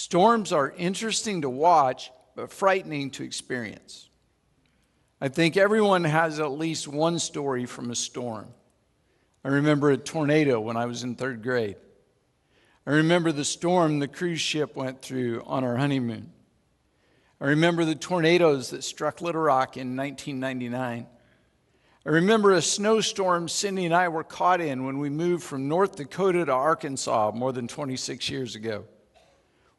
Storms are interesting to watch, but frightening to experience. I think everyone has at least one story from a storm. I remember a tornado when I was in third grade. I remember the storm the cruise ship went through on our honeymoon. I remember the tornadoes that struck Little Rock in 1999. I remember a snowstorm Cindy and I were caught in when we moved from North Dakota to Arkansas more than 26 years ago.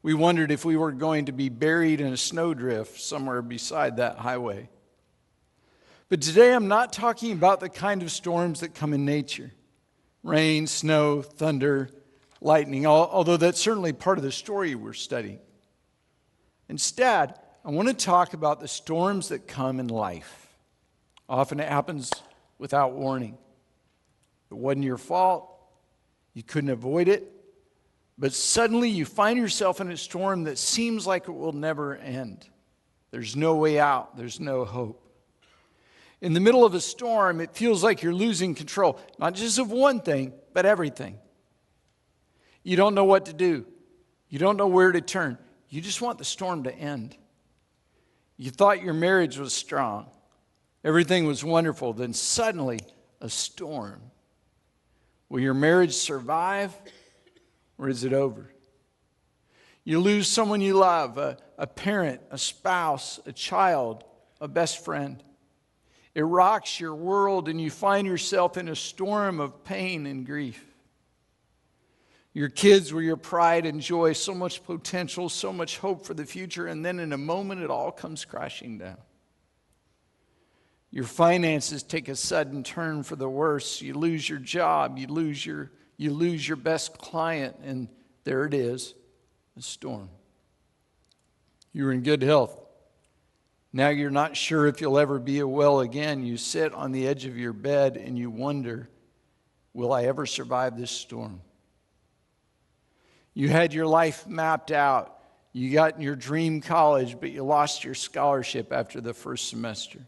We wondered if we were going to be buried in a snowdrift somewhere beside that highway. But today I'm not talking about the kind of storms that come in nature. Rain, snow, thunder, lightning, although that's certainly part of the story we're studying. Instead, I want to talk about the storms that come in life. Often it happens without warning. It wasn't your fault. You couldn't avoid it. But suddenly you find yourself in a storm that seems like it will never end. There's no way out. There's no hope. In the middle of a storm, it feels like you're losing control, not just of one thing, but everything. You don't know what to do. You don't know where to turn. You just want the storm to end. You thought your marriage was strong. Everything was wonderful. Then suddenly, a storm. Will your marriage survive? Or is it over? You lose someone you love, a parent, a spouse, a child, a best friend. It rocks your world and you find yourself in a storm of pain and grief. Your kids were your pride and joy, so much potential, so much hope for the future, and then in a moment it all comes crashing down. Your finances take a sudden turn for the worse. You lose your job, you lose your best client, and there it is, a storm. You were in good health. Now you're not sure if you'll ever be well again. You sit on the edge of your bed and you wonder, will I ever survive this storm? You had your life mapped out. You got in your dream college, but you lost your scholarship after the first semester.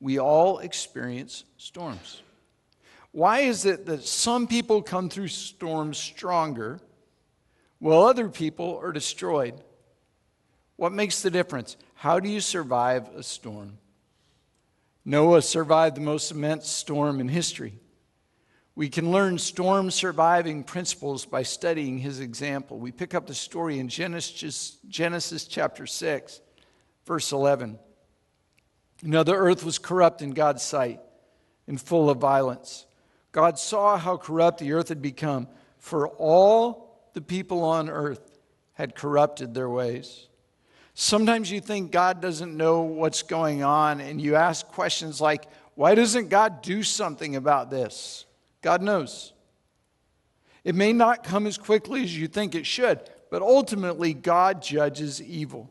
We all experience storms. Why is it that some people come through storms stronger while other people are destroyed? What makes the difference? How do you survive a storm? Noah survived the most immense storm in history. We can learn storm surviving principles by studying his example. We pick up the story in Genesis chapter 6, verse 11. Now the earth was corrupt in God's sight and full of violence. God saw how corrupt the earth had become, for all the people on earth had corrupted their ways. Sometimes you think God doesn't know what's going on, and you ask questions like, why doesn't God do something about this? God knows. It may not come as quickly as you think it should, but ultimately God judges evil.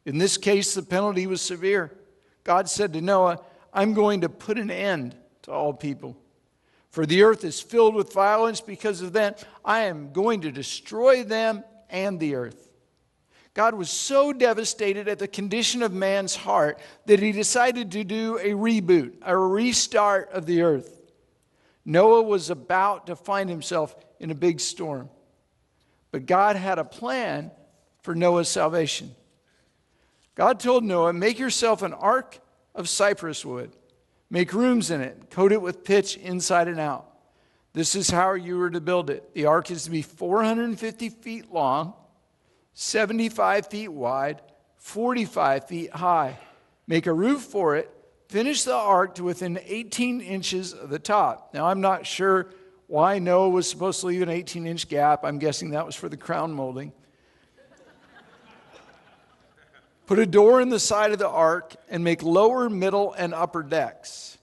In this case, the penalty was severe. God said to Noah, I'm going to put an end to all people. For the earth is filled with violence. Because of that, I am going to destroy them and the earth. God was so devastated at the condition of man's heart that he decided to do a reboot, a restart of the earth. Noah was about to find himself in a big storm. But God had a plan for Noah's salvation. God told Noah, make yourself an ark of cypress wood. Make rooms in it, coat it with pitch inside and out. This is how you were to build it. The ark is to be 450 feet long, 75 feet wide, 45 feet high. Make a roof for it. Finish the ark to within 18 inches of the top. Now, I'm not sure why Noah was supposed to leave an 18-inch gap. I'm guessing that was for the crown molding. Put a door in the side of the ark and make lower, middle, and upper decks.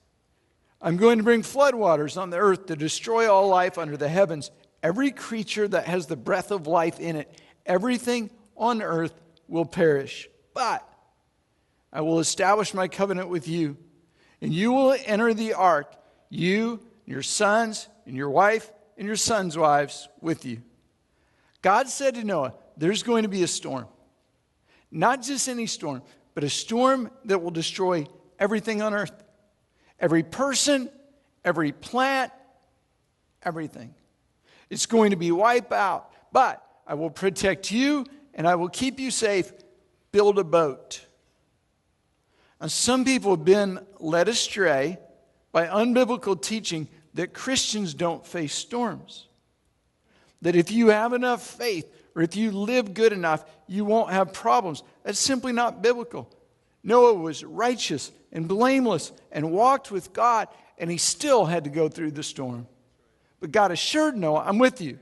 I'm going to bring floodwaters on the earth to destroy all life under the heavens. Every creature that has the breath of life in it, everything on earth will perish. But I will establish my covenant with you, and you will enter the ark, you, your sons, and your wife, and your sons' wives with you. God said to Noah, there's going to be a storm. Not just any storm, but a storm that will destroy everything on earth. Every person, every plant, everything. It's going to be wiped out. But I will protect you, and I will keep you safe. Build a boat. And some people have been led astray by unbiblical teaching that Christians don't face storms. That if you have enough faith or if you live good enough, you won't have problems. That's simply not biblical. Noah was righteous and blameless and walked with God, and he still had to go through the storm. But God assured Noah, I'm with you.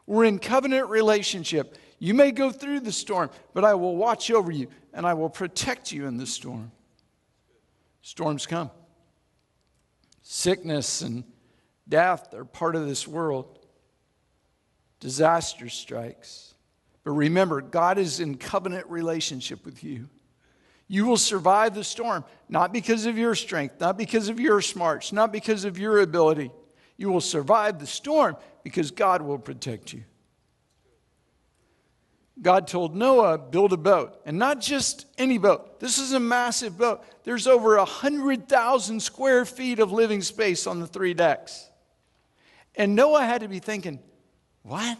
We're in covenant relationship. You may go through the storm, but I will watch over you, and I will protect you in the storm. Storms come. Sickness and death are part of this world. Disaster strikes. But remember, God is in covenant relationship with you. You will survive the storm, not because of your strength, not because of your smarts, not because of your ability. You will survive the storm because God will protect you. God told Noah, build a boat. And not just any boat. This is a massive boat. There's over 100,000 square feet of living space on the 3 decks. And Noah had to be thinking, what?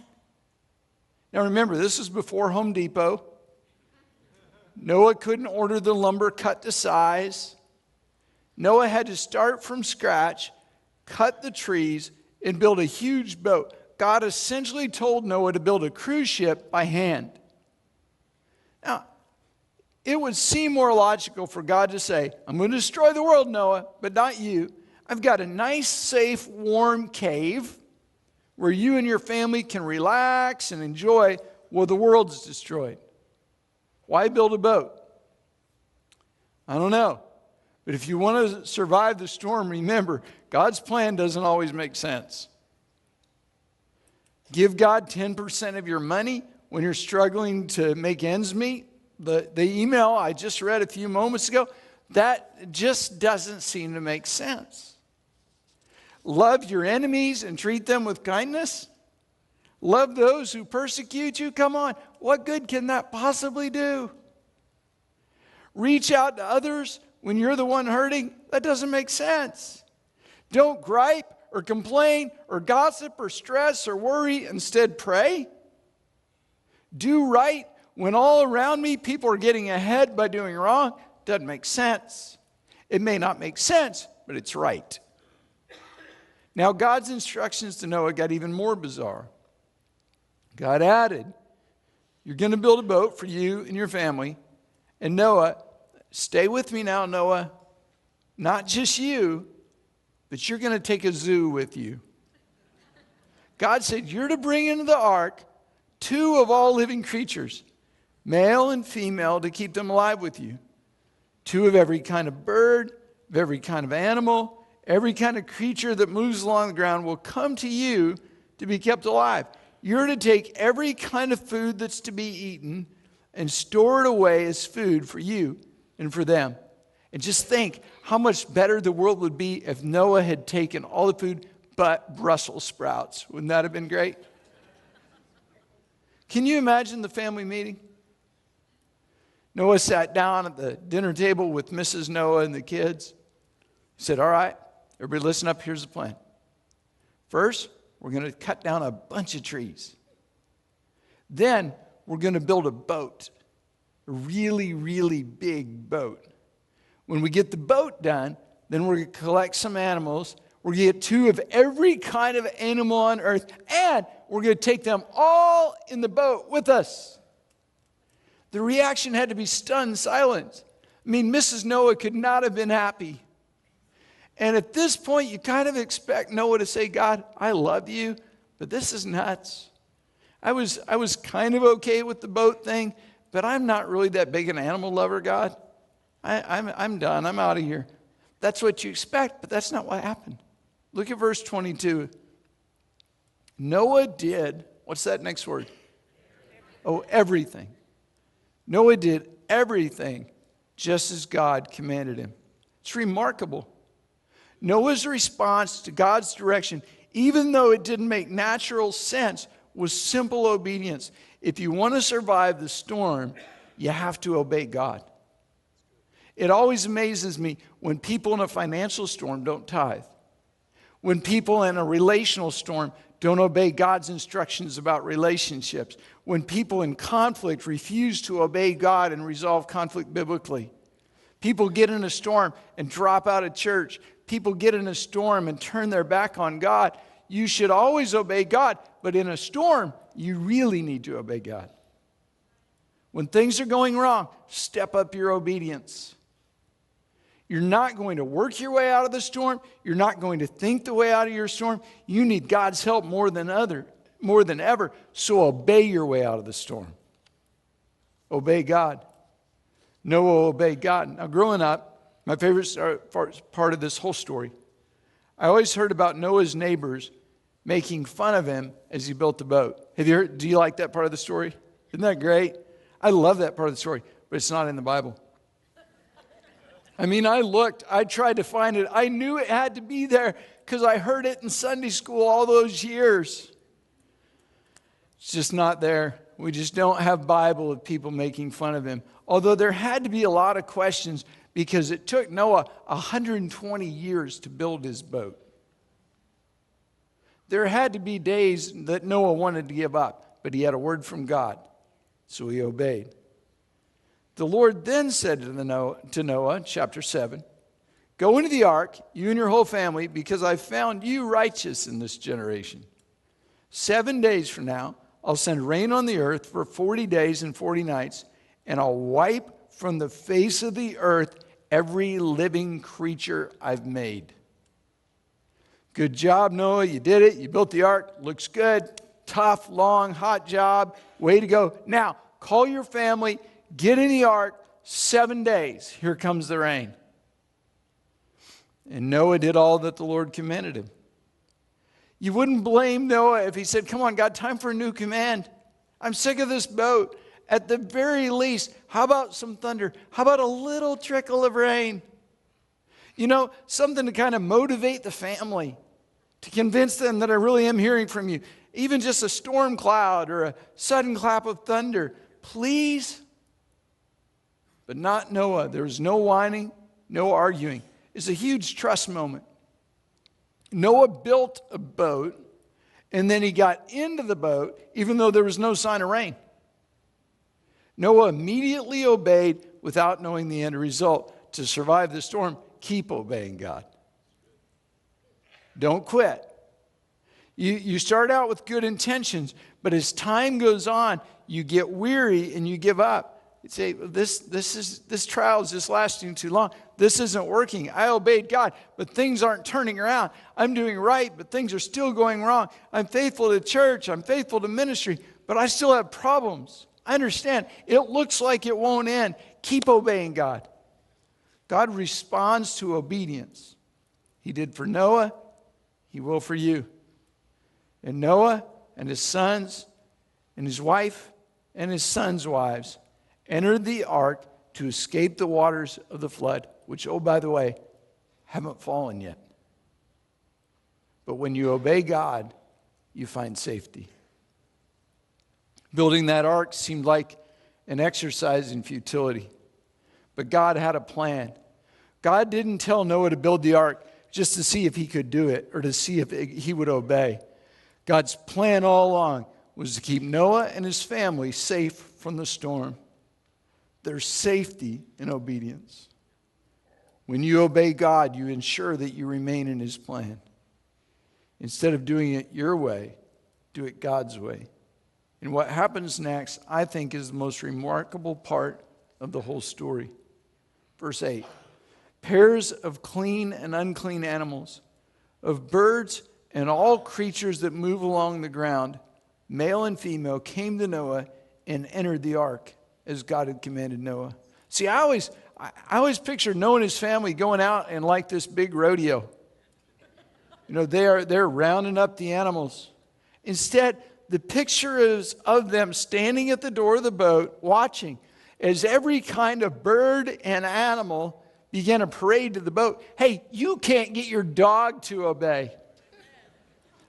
Now remember, this is before Home Depot. Noah couldn't order the lumber cut to size. Noah had to start from scratch, cut the trees, and build a huge boat. God essentially told Noah to build a cruise ship by hand. Now, it would seem more logical for God to say, I'm going to destroy the world, Noah, but not you. I've got a nice, safe, warm cave where you and your family can relax and enjoy while the world is destroyed. Why build a boat? I don't know. But if you want to survive the storm, remember, God's plan doesn't always make sense. Give God 10% of your money when you're struggling to make ends meet. The email I just read a few moments ago, that just doesn't seem to make sense. Love your enemies and treat them with kindness. Love those who persecute you. Come on, what good can that possibly do? Reach out to others when you're the one hurting. That doesn't make sense. Don't gripe or complain or gossip or stress or worry. Instead, pray. Do right when all around me people are getting ahead by doing wrong. Doesn't make sense. It may not make sense, but it's right. Now, God's instructions to Noah got even more bizarre. God added, you're going to build a boat for you and your family. And Noah, stay with me now, Noah. Not just you, but you're going to take a zoo with you. God said, you're to bring into the ark 2 of all living creatures, male and female, to keep them alive with you. 2 of every kind of bird, of every kind of animal, every kind of creature that moves along the ground will come to you to be kept alive. You're to take every kind of food that's to be eaten and store it away as food for you and for them. And just think how much better the world would be if Noah had taken all the food but Brussels sprouts. Wouldn't that have been great? Can you imagine the family meeting? Noah sat down at the dinner table with Mrs. Noah and the kids. He said, all right, everybody listen up, here's the plan. First, we're going to cut down a bunch of trees. Then, we're going to build a boat, a really, really big boat. When we get the boat done, then we're going to collect some animals. We're going to get 2 of every kind of animal on earth, and we're going to take them all in the boat with us. The reaction had to be stunned silence. I mean, Mrs. Noah could not have been happy. And at this point, you kind of expect Noah to say, God, I love you, but this is nuts. I was kind of okay with the boat thing, but I'm not really that big an animal lover, God. I'm done. I'm out of here. That's what you expect, but that's not what happened. Look at verse 22. Noah did, what's that next word? Oh, everything. Noah did everything just as God commanded him. It's remarkable. Noah's response to God's direction, even though it didn't make natural sense, was simple obedience. If you want to survive the storm, you have to obey God. It always amazes me when people in a financial storm don't tithe. When people in a relational storm don't obey God's instructions about relationships. When people in conflict refuse to obey God and resolve conflict biblically. People get in a storm and drop out of church. People get in a storm and turn their back on God. You should always obey God, but in a storm, you really need to obey God. When things are going wrong, step up your obedience. You're not going to work your way out of the storm. You're not going to think the way out of your storm. You need God's help more than ever. So obey your way out of the storm. Obey God. Noah obeyed God. Now, growing up, my favorite part of this whole story, I always heard about Noah's neighbors making fun of him as he built the boat. Do you like that part of the story? Isn't that great? I love that part of the story, but it's not in the Bible. I mean, I tried to find it. I knew it had to be there because I heard it in Sunday school all those years. It's just not there. We just don't have Bible of people making fun of him. Although there had to be a lot of questions because it took Noah 120 years to build his boat. There had to be days that Noah wanted to give up, but he had a word from God, so he obeyed. The Lord then said to Noah, chapter 7, "Go into the ark, you and your whole family, because I found you righteous in this generation. 7 days from now, I'll send rain on the earth for 40 days and 40 nights, and I'll wipe from the face of the earth every living creature I've made." Good job, Noah. You did it. You built the ark. Looks good. Tough, long, hot job. Way to go. Now, call your family. Get in the ark. 7 days. Here comes the rain. And Noah did all that the Lord commanded him. You wouldn't blame Noah if he said, "Come on, God, time for a new command. I'm sick of this boat. At the very least, how about some thunder? How about a little trickle of rain? You know, something to kind of motivate the family, to convince them that I really am hearing from you. Even just a storm cloud or a sudden clap of thunder. Please." But not Noah. There was no whining, no arguing. It's a huge trust moment. Noah built a boat, and then he got into the boat, even though there was no sign of rain. Noah immediately obeyed without knowing the end result. To survive the storm, keep obeying God. Don't quit. You start out with good intentions, but as time goes on, you get weary and you give up. You say, this trial is just lasting too long. This isn't working. I obeyed God, but things aren't turning around. I'm doing right, but things are still going wrong. I'm faithful to church. I'm faithful to ministry, but I still have problems. I understand. It looks like it won't end. Keep obeying God. God responds to obedience. He did for Noah. He will for you. And Noah and his sons and his wife and his sons' wives entered the ark to escape the waters of the flood, which, oh, by the way, haven't fallen yet. But when you obey God, you find safety. Building that ark seemed like an exercise in futility. But God had a plan. God didn't tell Noah to build the ark just to see if he could do it or to see if he would obey. God's plan all along was to keep Noah and his family safe from the storm. There's safety in obedience. When you obey God, you ensure that you remain in his plan. Instead of doing it your way, do it God's way. And what happens next, I think, is the most remarkable part of the whole story. Verse 8, pairs of clean and unclean animals, of birds and all creatures that move along the ground, male and female, came to Noah and entered the ark as God had commanded Noah. See, I always picture Noah and his family going out and like this big rodeo. You know, they're rounding up the animals. Instead, the picture is of them standing at the door of the boat, watching as every kind of bird and animal began a parade to the boat. Hey, you can't get your dog to obey.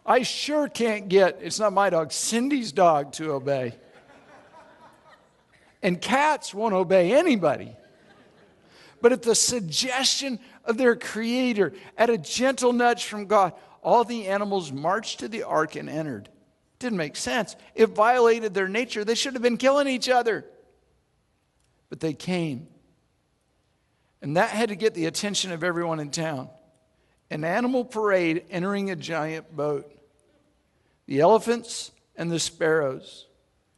I sure can't get, it's not my dog, Cindy's dog to obey. And cats won't obey anybody. But at the suggestion of their creator, at a gentle nudge from God, all the animals marched to the ark and entered. Didn't make sense. It violated their nature. They should have been killing each other. But they came. And that had to get the attention of everyone in town. An animal parade entering a giant boat. The elephants and the sparrows.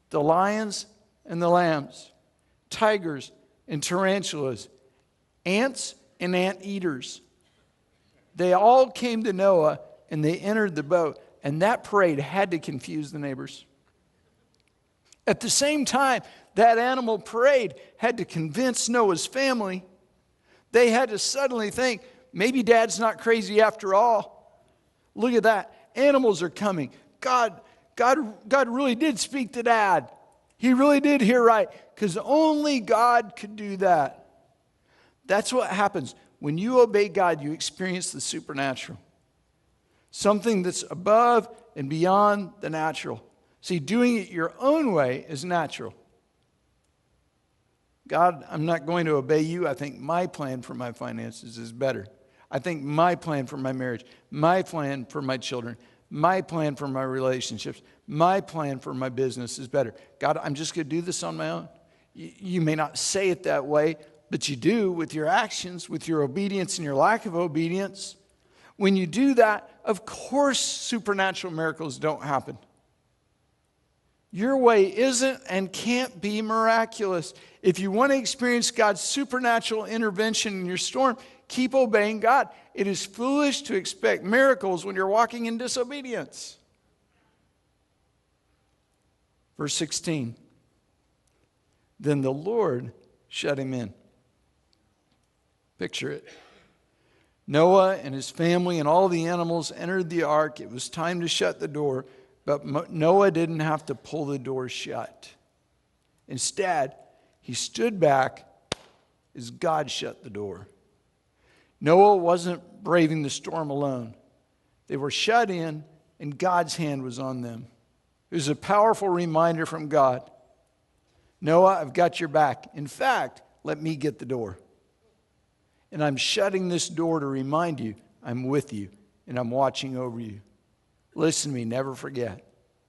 The lions and the lambs. Tigers and tarantulas. Ants and anteaters. They all came to Noah and they entered the boat. And that parade had to confuse the neighbors. At the same time, that animal parade had to convince Noah's family. They had to suddenly think, maybe Dad's not crazy after all. Look at that. Animals are coming. God really did speak to Dad. He really did hear right, because only God could do that. That's what happens. When you obey God, you experience the supernatural. Something that's above and beyond the natural. See, doing it your own way is natural. God, I'm not going to obey you. I think my plan for my finances is better. I think my plan for my marriage, my plan for my children, my plan for my relationships, my plan for my business is better. God, I'm just going to do this on my own. You may not say it that way, but you do with your actions, with your obedience and your lack of obedience. When you do that, of course supernatural miracles don't happen. Your way isn't and can't be miraculous. If you want to experience God's supernatural intervention in your storm, keep obeying God. It is foolish to expect miracles when you're walking in disobedience. Verse 16. Then the Lord shut him in. Picture it. Noah and his family and all the animals entered the ark. It was time to shut the door, but Noah didn't have to pull the door shut. Instead, he stood back as God shut the door. Noah wasn't braving the storm alone. They were shut in, and God's hand was on them. It was a powerful reminder from God. Noah, I've got your back. In fact, let me get the door. And I'm shutting this door to remind you I'm with you and I'm watching over you. Listen to me, never forget.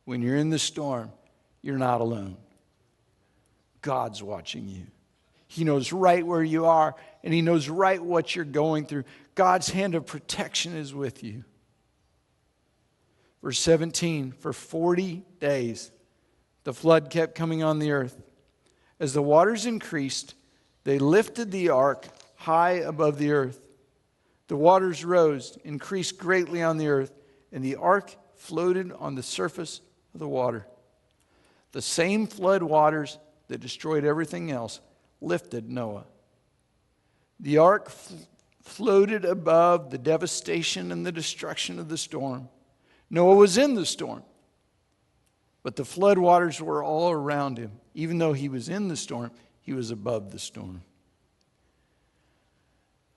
When you're in the storm, you're not alone. God's watching you. He knows right where you are, and He knows right what you're going through. God's hand of protection is with you. Verse 17, for 40 days, the flood kept coming on the earth. As the waters increased, they lifted the ark high above the earth. The waters rose, increased greatly on the earth, and the ark floated on the surface of the water. The same flood waters that destroyed everything else lifted Noah. The ark floated above the devastation and the destruction of the storm. Noah was in the storm, but the flood waters were all around him. Even though he was in the storm, he was above the storm.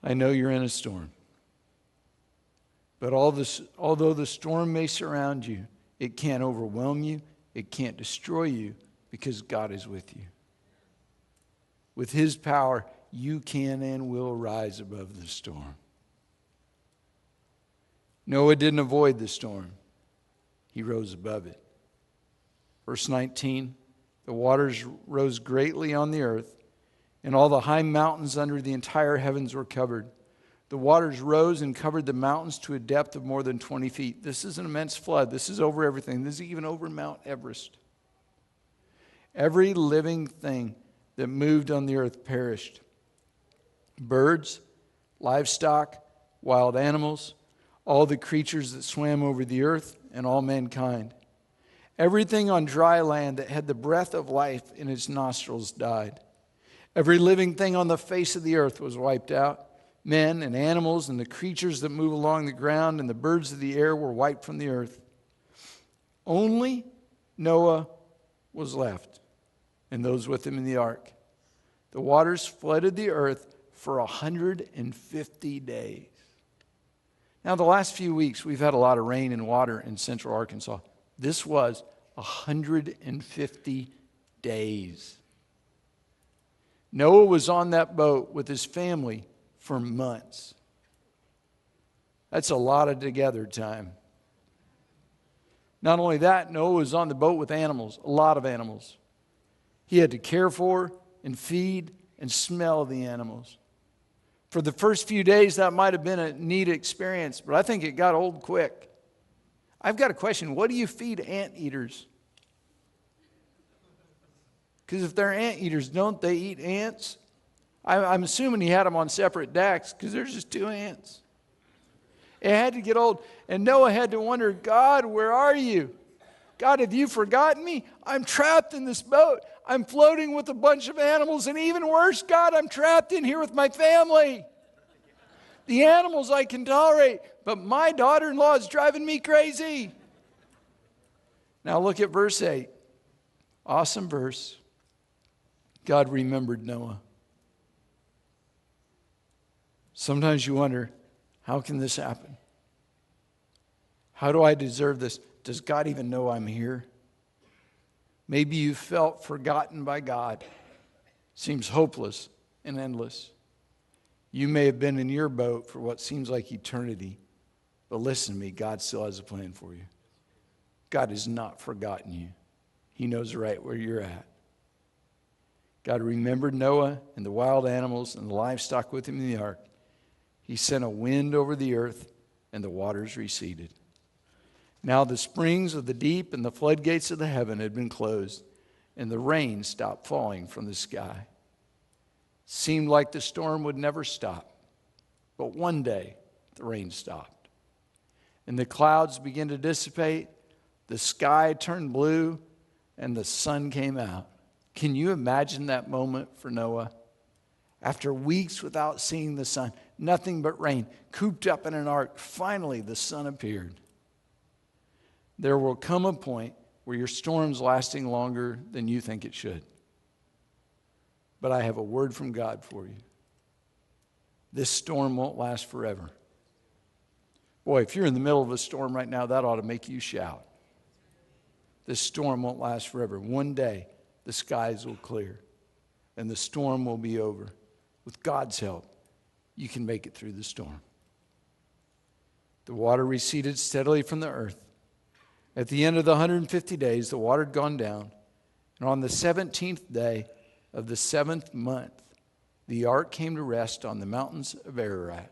I know you're in a storm. But although the storm may surround you, it can't overwhelm you, it can't destroy you, because God is with you. With His power, you can and will rise above the storm. Noah didn't avoid the storm. He rose above it. Verse 19, the waters rose greatly on the earth, and all the high mountains under the entire heavens were covered. The waters rose and covered the mountains to a depth of more than 20 feet. This is an immense flood. This is over everything. This is even over Mount Everest. Every living thing that moved on the earth perished. Birds, livestock, wild animals, all the creatures that swam over the earth, and all mankind. Everything on dry land that had the breath of life in its nostrils died. Every living thing on the face of the earth was wiped out. Men and animals and the creatures that move along the ground and the birds of the air were wiped from the earth. Only Noah was left, and those with him in the ark. The waters flooded the earth for 150 days. Now, the last few weeks, we've had a lot of rain and water in central Arkansas. This was 150 days. Noah was on that boat with his family for months. That's a lot of together time. Not only that, Noah was on the boat with animals, a lot of animals. He had to care for and feed and smell the animals. For the first few days, that might have been a neat experience, but I think it got old quick. I've got a question. What do you feed anteaters? Because if they're anteaters, don't they eat ants? I'm assuming he had them on separate decks because there's just two ants. It had to get old. And Noah had to wonder, God, where are you? God, have you forgotten me? I'm trapped in this boat. I'm floating with a bunch of animals. And even worse, God, I'm trapped in here with my family. The animals I can tolerate, but my daughter-in-law is driving me crazy. Now look at verse 8. Awesome verse. God remembered Noah. Sometimes you wonder, how can this happen? How do I deserve this? Does God even know I'm here? Maybe you felt forgotten by God. Seems hopeless and endless. You may have been in your boat for what seems like eternity, but listen to me, God still has a plan for you. God has not forgotten you. He knows right where you're at. God remembered Noah and the wild animals and the livestock with him in the ark. He sent a wind over the earth, and the waters receded. Now the springs of the deep and the floodgates of the heaven had been closed, and the rain stopped falling from the sky. Seemed like the storm would never stop, but one day the rain stopped. And the clouds began to dissipate, the sky turned blue, and the sun came out. Can you imagine that moment for Noah? After weeks without seeing the sun, nothing but rain, cooped up in an ark, finally the sun appeared. There will come a point where your storm's lasting longer than you think it should. But I have a word from God for you. This storm won't last forever. Boy, if you're in the middle of a storm right now, that ought to make you shout. This storm won't last forever. One day, the skies will clear, and the storm will be over. With God's help, you can make it through the storm. The water receded steadily from the earth. At the end of the 150 days, the water had gone down, and on the 17th day of the 7th month, the ark came to rest on the mountains of Ararat.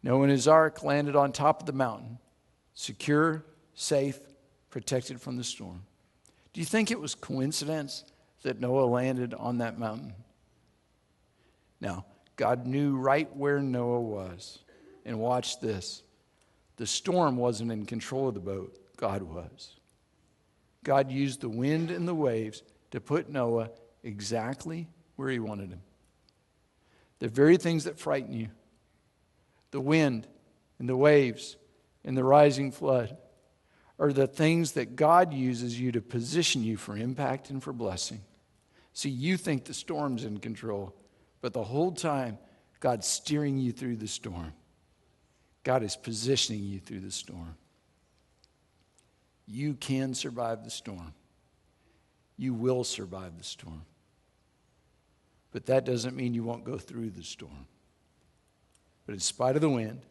Noah and his ark landed on top of the mountain, secure, safe, protected from the storm. Do you think it was coincidence that Noah landed on that mountain? Now, God knew right where Noah was. And watch this. The storm wasn't in control of the boat. God was. God used the wind and the waves to put Noah exactly where he wanted him. The very things that frighten you, the wind and the waves and the rising flood, are the things that God uses you to position you for impact and for blessing. See, you think the storm's in control, but the whole time, God's steering you through the storm. God is positioning you through the storm. You can survive the storm. You will survive the storm. But that doesn't mean you won't go through the storm. But in spite of the wind,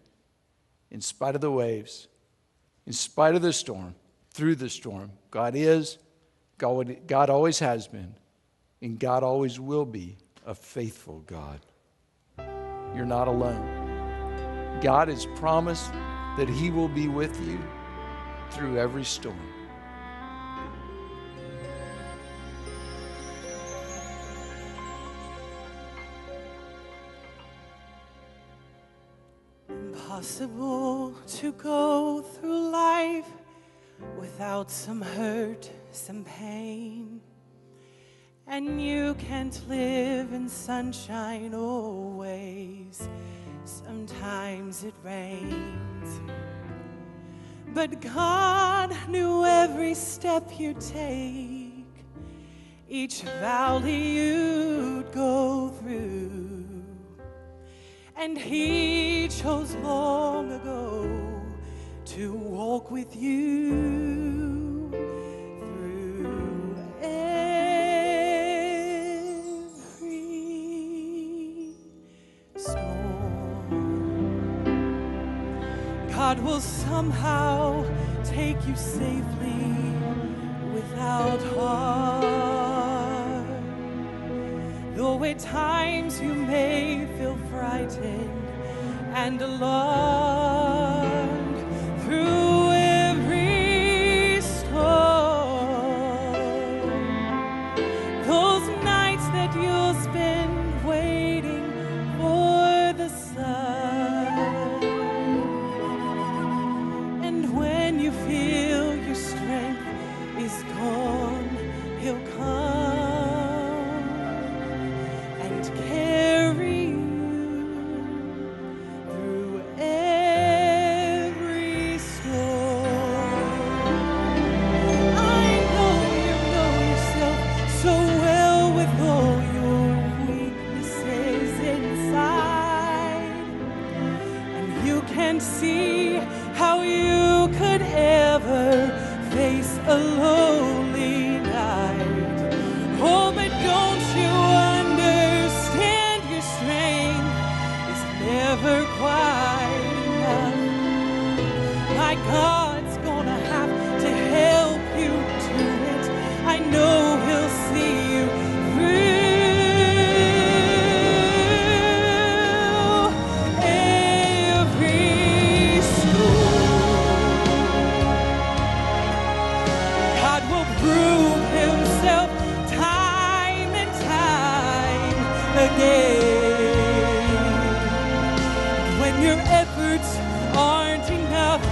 in spite of the waves, in spite of the storm, through the storm, God is, God always has been, and God always will be a faithful God. You're not alone. God has promised that He will be with you through every storm. Impossible to go through life without some hurt, some pain. And you can't live in sunshine always. Sometimes it rains. But God knew every step you'd take, each valley you'd go through. And He chose long ago to walk with you through every storm. God will somehow take you safely without harm. Though at times you may feel frightened and alarmed through every storm, those nights that you'll spend waiting for the sun, and when you feel your strength is gone, He'll come and carry you through every storm. I know you know yourself so well with all your weaknesses inside, and you can't see how you could ever face a lonely night. Oh, but don't you understand your strength is never quite enough? My God's gonna have to help you do it. I know He'll see you through every storm. God will prove Himself time and time again. When your efforts aren't enough,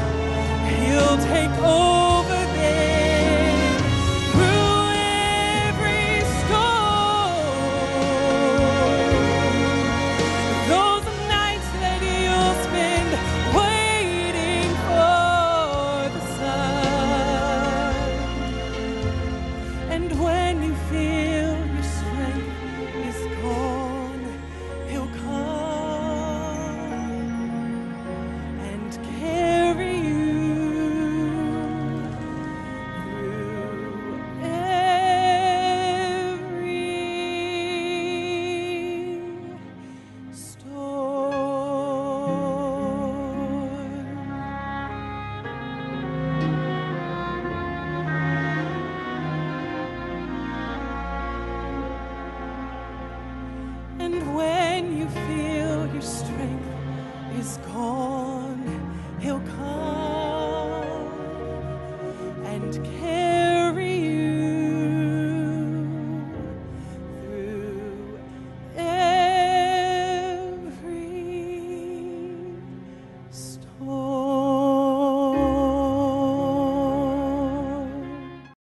He'll take over then. Through every storm, those nights that you'll spend waiting for the sun, and when you feel your strength is gone, He'll come and carry you through every storm. And when you feel your strength is gone, He'll come